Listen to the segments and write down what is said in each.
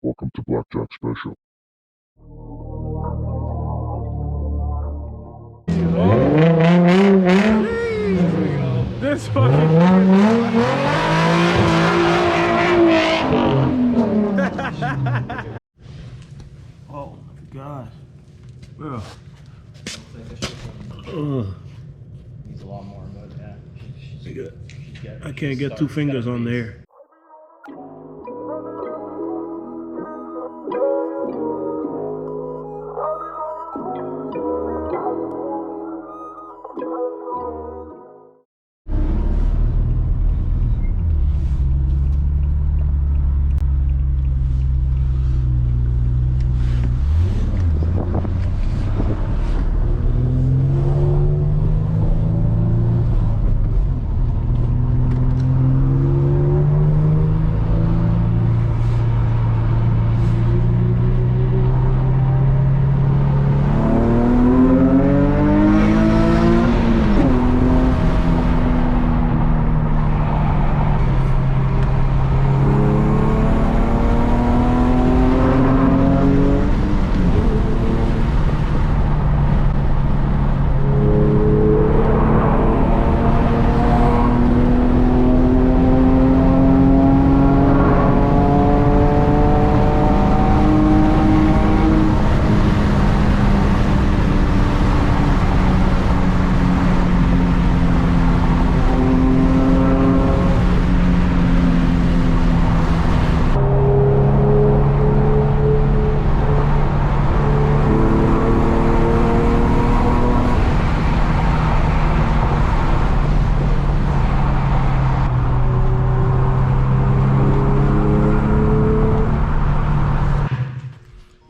Welcome to Blackjack Special. This fucking oh my god. Ugh. Needs a lot more, but yeah. I can't get two fingers on there.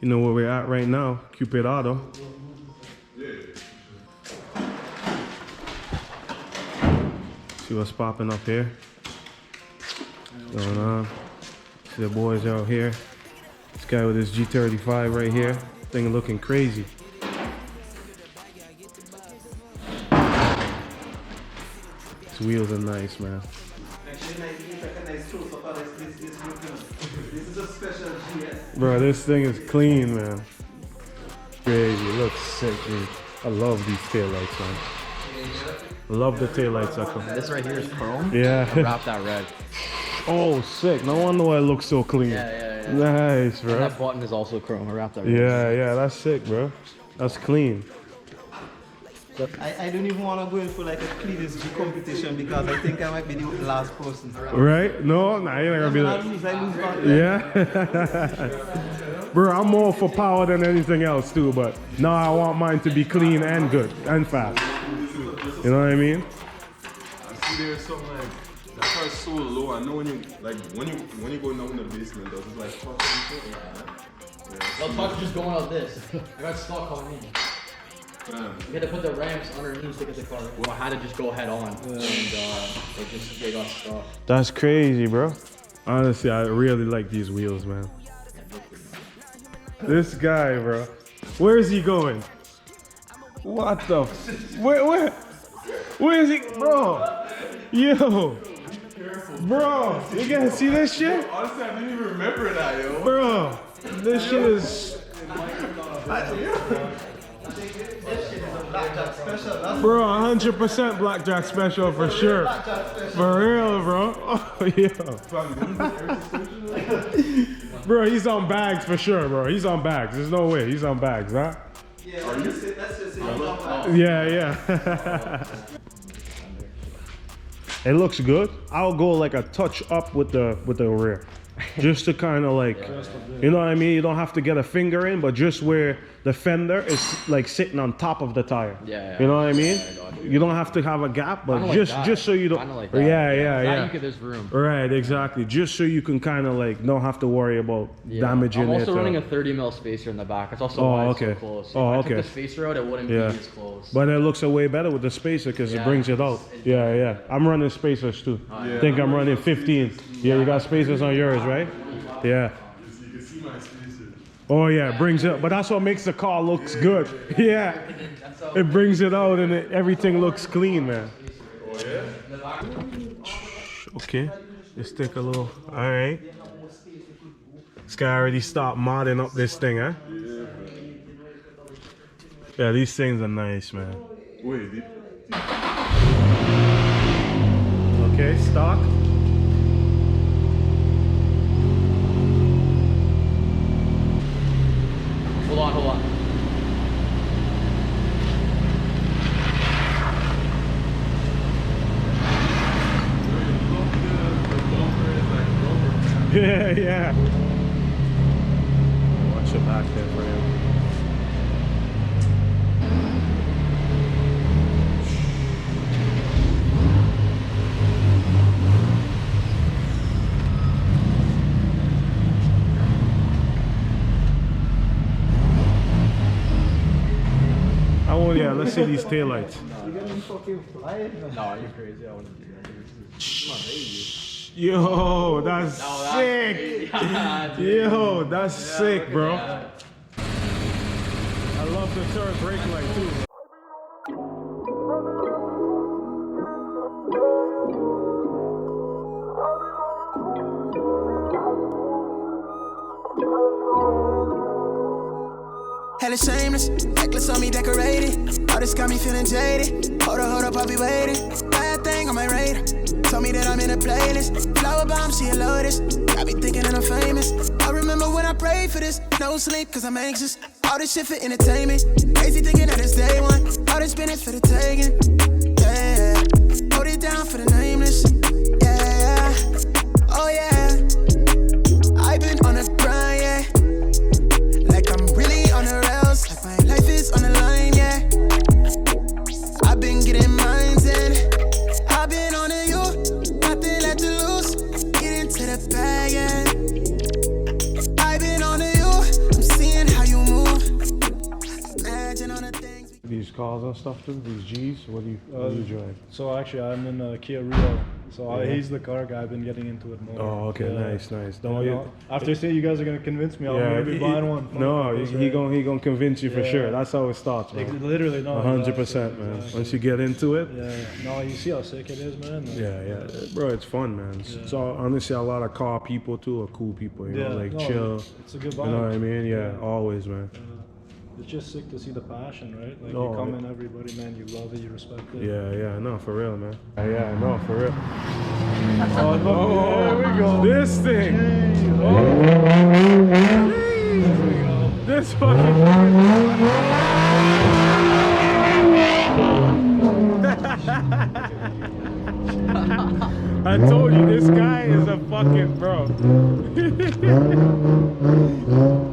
You know where we're at right now, Cupid Auto. See what's popping up here. What's going on? See the boys out here. This guy with his G35 right here. Thing looking crazy. These wheels are nice, man. This is a special G. Bro, this thing is clean, man. Crazy, it looks sick, dude. I love these taillights, man. I love the taillights, Echo. This right here is chrome. Yeah. I wrapped that red. Oh, sick. No wonder why it looks so clean. Yeah. Nice, And bro. that button is also chrome. I wrapped that red. Yeah, that's sick, bro. That's clean. I don't even want to go in for like a cleanest G competition because I think I might be the last person. Right? No, nah, you're not gonna be I lose back. Yeah? Bro, I'm more for power than anything else too, but now I want mine to be clean and good and fast. You know what I mean? I see there's something like that car's so low. I know when you when you go down in the basement, does it like touch and shit? No, Tuck's just going out this. I got stuck coming in. You had to put the ramps underneath to get the car. Well, I had to just go head on, and they got stuck. That's crazy, bro. Honestly, I really like these wheels, man. This guy, bro. Where is he going? What the? Where is he, bro? Yo, bro, you guys see this shit? Honestly, I didn't even remember that, yo. Bro, this shit is. Bro, 100% Blackjack Special for sure. For real, bro. Oh, yeah. Bro, he's on bags for sure, bro. He's on bags. There's no way. He's on bags, huh? Yeah, let's just say Yeah. It looks good. I'll go like a touch up with the rear. Just to kind of like, you know what I mean? You don't have to get a finger in, but just where the fender is like sitting on top of the tire. Yeah. You know what I mean? Yeah, You don't have to have a gap, but Kinda just like so you don't. Kinda like that. Yeah. You could, there's room. Right, exactly. Just so you can kind of like don't have to worry about damaging it. I'm also running a 30 mil spacer in the back. That's also why it's so close. If I took the spacer out, it wouldn't be as close. But it looks way better with the spacer because it brings it out. Yeah. I'm running spacers too. I think I'm running 15. Yeah, you got spacers on yours, right? Yeah. You can see my spacer. Oh yeah, it brings it, but that's what makes the car looks good. Yeah, it brings it out and everything looks clean, man. Oh yeah? Okay, let's take a little. All right. This guy already stopped modding up this thing, huh? Yeah, these things are nice, man. Wait, Okay, stock. Hold on, hold on. Yeah, yeah. Watch it back there for him. Oh yeah, let's see these taillights. No, are you crazy? I wouldn't do that. Yo, that's No, sick. Yo, that's sick, bro. Yeah. I love the turn brake light too. Hella shameless, necklace on me decorated. All this got me feeling jaded. Hold up, I'll be waiting. Bad thing on my radar. Told me that I'm in a playlist. Flower bomb, she a lotus. Got me thinking that I'm famous. I remember when I prayed for this. No sleep, cause I'm anxious. All this shit for entertainment. Crazy thinking that it's day one. All this business for the taking. Yeah, hold it down for the nameless. Yeah, oh yeah. I've been on a grind, yeah. Like I'm really on the rails. Like my life is on the line, yeah. I've been getting mines in. I've been on the you. Nothing left to lose. Get into the bag, yeah. I've been on the you. I'm seeing how you move. Imagine on the things. These cars and stuff too, these G's, what do you drive? So actually, I'm in a Kia Rio. So Yeah. he's the car guy. I've been getting into it more. Oh, okay, Yeah. nice. Yeah, no, after you say you guys are gonna convince me, I'm gonna be buying one. No, he gonna convince you for Yeah. sure. That's how it starts, man. Literally, no. 100%, man. Exactly. Once you get into it, Yeah. No, you see how sick it is, man. yeah, bro, it's fun, man. So honestly, a lot of car people too are cool people, you know, like no, chill. It's a good You know what I vibe. mean? Yeah, always, man. It's just sick to see the passion, right? Like No, you come yeah. in, everybody, man, you love it, you respect it. Yeah, no, for real, man. Yeah, no, for real. Oh, there we go. This thing. This fucking. I told you, this guy is a fucking bro.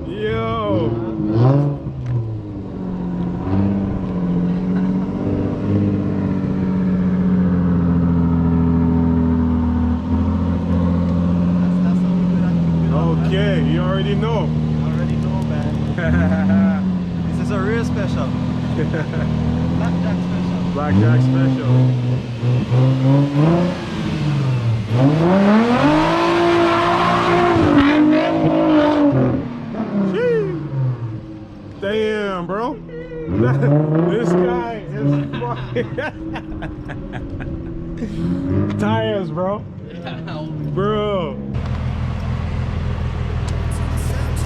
Yo. Okay, you already know. I already know, man. This is a real special. Blackjack special. Blackjack special. Sheesh. Damn, bro. This guy is fucking tires, bro. Bro.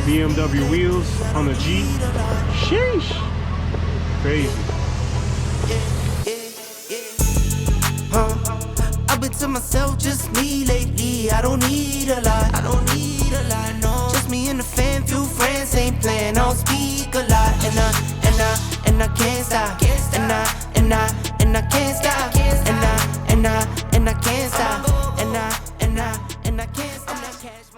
BMW wheels on a G. Sheesh. Crazy. I've been to myself, just me lately. I don't need a lot. No. Just me and the fam, few friends ain't playing. I don't speak a lot, and I can't stop. And I can't stop. And I can't stop. And I can't stop.